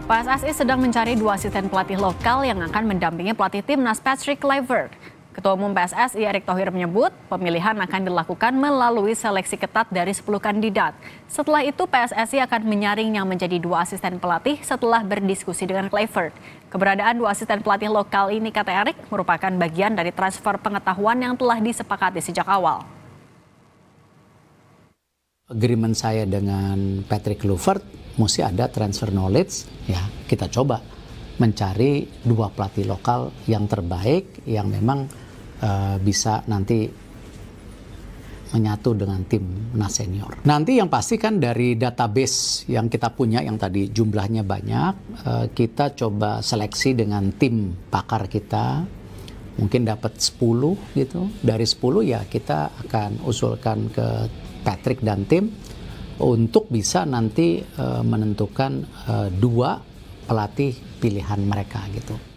PSSI sedang mencari 2 asisten pelatih lokal yang akan mendampingi pelatih timnas Patrick Kluivert. Ketua Umum PSSI Erick Thohir menyebut pemilihan akan dilakukan melalui seleksi ketat dari 10 kandidat. Setelah itu PSSI akan menyaring yang menjadi 2 asisten pelatih setelah berdiskusi dengan Kluivert. Keberadaan 2 asisten pelatih lokal ini, kata Erick, merupakan bagian dari transfer pengetahuan yang telah disepakati sejak awal. Agreement saya dengan Patrick Kluivert mesti ada transfer knowledge, ya kita coba mencari 2 pelatih lokal yang terbaik yang memang bisa nanti menyatu dengan timnas senior. Nanti yang pasti kan dari database yang kita punya yang tadi jumlahnya banyak, kita coba seleksi dengan tim pakar kita, mungkin dapat 10 gitu. Dari 10 ya kita akan usulkan ke Patrick dan tim untuk bisa nanti menentukan 2 pelatih pilihan mereka gitu.